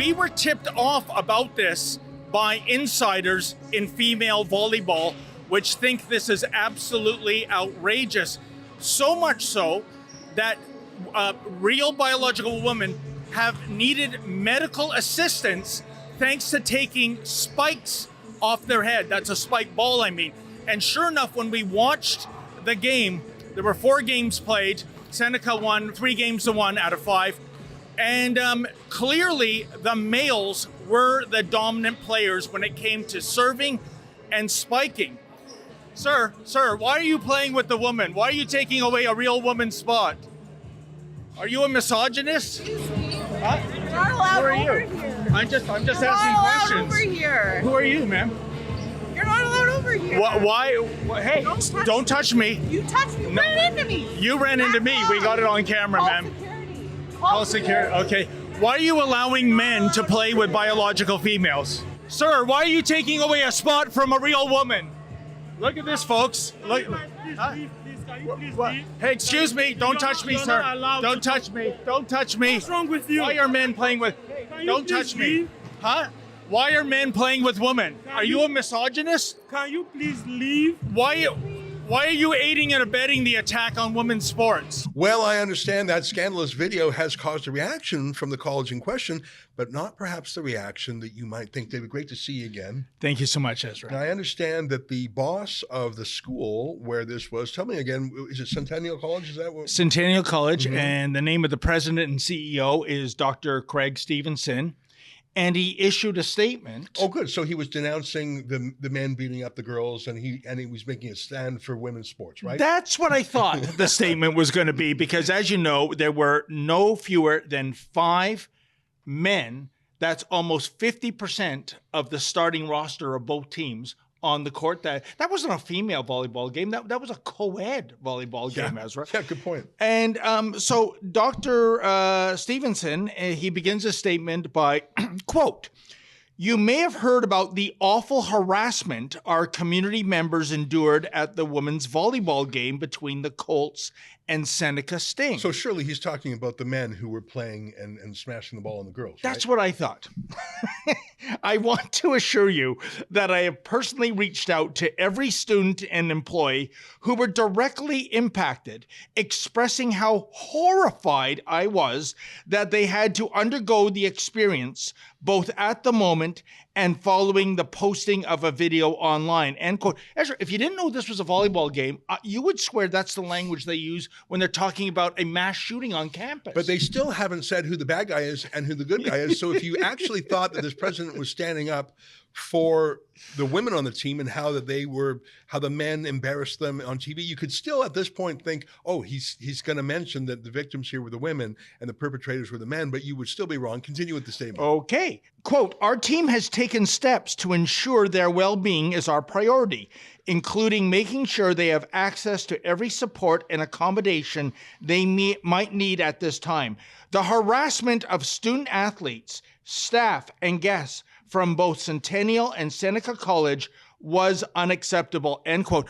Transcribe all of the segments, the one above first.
we were tipped off about this by insiders in female volleyball, which think this is absolutely outrageous. So much so that real biological women have needed medical assistance thanks to taking spikes off their head. That's a spike ball, I mean. And sure enough, when we watched the game, there were 4 games played. Seneca won 3-1 out of 5. And clearly, the males were the dominant players when it came to serving and spiking. Sir, why are you playing with the woman? Why are you taking away a real woman's spot? Are you a misogynist? Excuse me. Huh? You're not allowed over here. I'm just You're asking not questions. allowed over here. Who are you, ma'am? You're not allowed over here. Why? Hey, don't touch me. You touched me. You ran into me. You ran into me. We got it on camera, Call ma'am. security. Call security. Okay. Why are you allowing men to play with biological females? Sir, why are you taking away a spot from a real woman? Look at this, folks. Look. Huh? Hey, excuse me. Don't touch me, sir. Don't touch me. Don't touch me. What's wrong with you? Why are men playing with... Don't touch me. Huh? Why are men playing with women? Are you a misogynist? Can you please leave? Why are you aiding and abetting the attack on women's sports? Well, I understand that scandalous video has caused a reaction from the college in question, but not perhaps the reaction that you might think. David, great to see you again. Thank you so much, Ezra. Now, I understand that the boss of the school where this was, tell me again, is it Centennial College? Is that what? Centennial College, and the name of the president and CEO is Dr. Craig Stevenson. And he issued a statement. Oh, good. So he was denouncing the men beating up the girls, and he was making a stand for women's sports, right? That's what I thought the statement was going to be, because as you know, there were no fewer than 5 men. That's almost 50% of the starting roster of both teams on the court. That wasn't a female volleyball game. That was a co-ed volleyball game, Ezra. Yeah, good point. And so Dr. Stevenson, he begins his statement by, quote, "You may have heard about the awful harassment our community members endured at the women's volleyball game between the Colts and Seneca Sting." So surely he's talking about the men who were playing and smashing the ball on the girls, That's right? what I thought. I want to assure you that I have personally reached out to every student and employee who were directly impacted, expressing how horrified I was that they had to undergo the experience both at the moment and following the posting of a video online. End quote. Ezra, if you didn't know this was a volleyball game, you would swear that's the language they use when they're talking about a mass shooting on campus. But they still haven't said who the bad guy is and who the good guy is. So if you actually thought that this president was standing up for the women on the team and how the men embarrassed them on TV, you could still at this point think, oh, he's going to mention that the victims here were the women and the perpetrators were the men, but you would still be wrong. Continue with the statement. Okay. Quote, "Our team has taken steps to ensure their well-being is our priority, including making sure they have access to every support and accommodation they might need at this time. The harassment of student athletes, staff, and guests from both Centennial and Seneca College was unacceptable." End quote.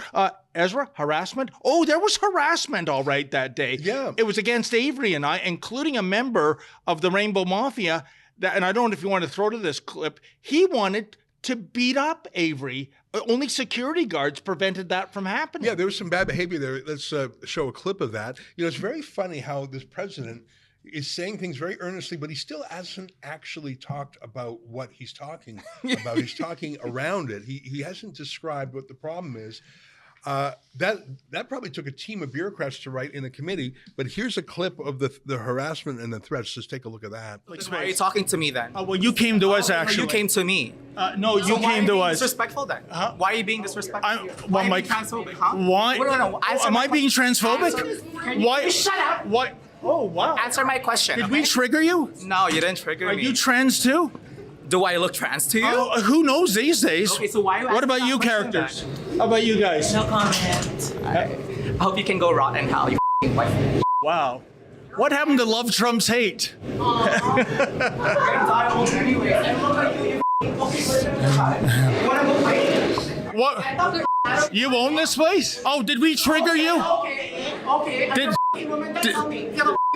Ezra, harassment? Oh, there was harassment all right that day. Yeah. It was against Avery and I, including a member of the Rainbow Mafia, and I don't know if you want to throw to this clip, he wanted to beat up Avery. Only security guards prevented that from happening. Yeah, there was some bad behavior there. Let's show a clip of that. You know, it's very funny how this president is saying things very earnestly, but he still hasn't actually talked about what he's talking about. He's talking around it. He hasn't described what the problem is. That probably took a team of bureaucrats to write in a committee, but here's a clip of the harassment and the threats. Just take a look at that. Why are you talking to me then? Well, you came to us, actually. You came to me. No, you came to us. Disrespectful then? Why are you being disrespectful? Why are you being transphobic, huh? Why? No. Am I being transphobic? Why? Shut up. Why? Oh, wow. Answer my question. Did we trigger you? No, you didn't trigger Are me. you trans too? Do I look trans to you? Who knows these days? Okay, so why are you What asking about that you question characters? then? How about you guys? No comment. I hope you can go rot in hell, you f***ing wife. Wow. What happened to love Trump's hate? What? You own this place? Oh, did we trigger you? Okay. Did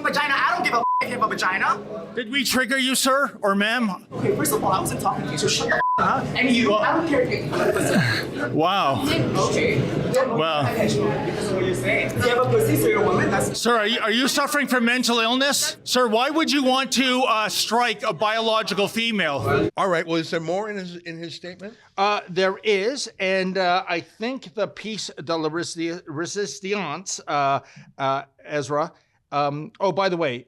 vagina. I don't give a if you have a vagina. Did we trigger you, sir or ma'am? Okay, first of all, I wasn't talking to you, so shut the up. And you, I don't care if you have a Wow. Okay. Well. Because of what you're saying. If you have a pussy, so you're a woman, that's... Sir, are you suffering from mental illness? Sir, why would you want to strike a biological female? All right. Well, is there more in his statement? There is, and I think the piece de la resistance, Ezra. Oh, by the way,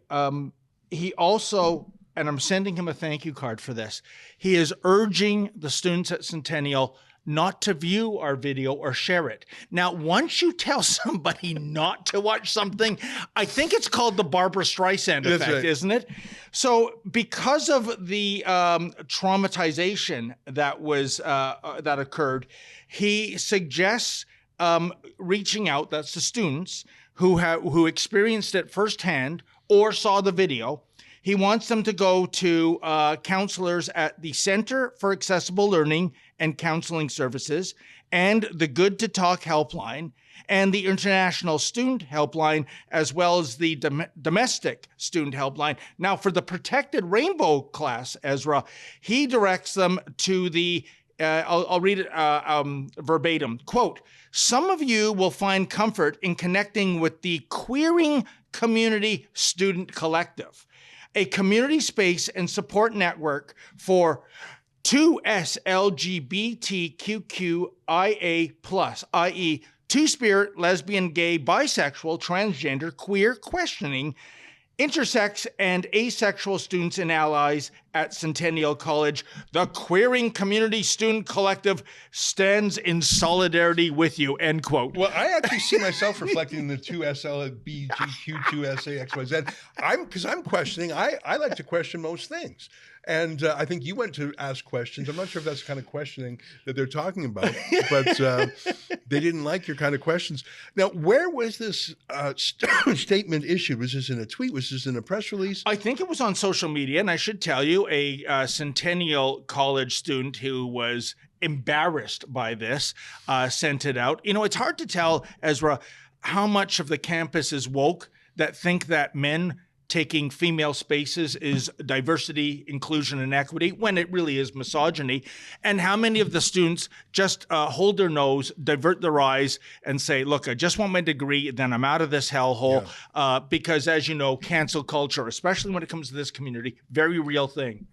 he also, and I'm sending him a thank you card for this, he is urging the students at Centennial not to view our video or share it. Now, once you tell somebody not to watch something, I think it's called the Barbara Streisand effect, right. Isn't it? So because of the traumatization that was that occurred, he suggests reaching out, that's the students, who experienced it firsthand or saw the video. He wants them to go to counselors at the Center for Accessible Learning and Counseling Services and the Good to Talk helpline and the International Student Helpline, as well as the Domestic Student Helpline. Now, for the Protected Rainbow class, Ezra, he directs them to the I'll read it verbatim. Quote, some of you will find comfort in connecting with the Queering Community Student Collective, a community space and support network for 2S LGBTQIA+, i.e. two-spirit, lesbian, gay, bisexual, transgender, queer, questioning, intersex and asexual students and allies at Centennial College. The Queering Community Student Collective stands in solidarity with you, end quote. Well, I actually see myself reflecting in the 2SLBGQ2SAXYZ. Because I'm questioning, I like to question most things. And I think you went to ask questions. I'm not sure if that's the kind of questioning that they're talking about, but they didn't like your kind of questions. Now, where was this statement issued? Was this in a tweet? Was this in a press release? I think it was on social media, and I should tell you, a Centennial College student who was embarrassed by this sent it out. You know, it's hard to tell, Ezra, how much of the campus is woke that think that men taking female spaces is diversity, inclusion, and equity, when it really is misogyny, and how many of the students just hold their nose, divert their eyes, and say, look, I just want my degree, then I'm out of this hellhole, because as you know, cancel culture, especially when it comes to this community, very real thing.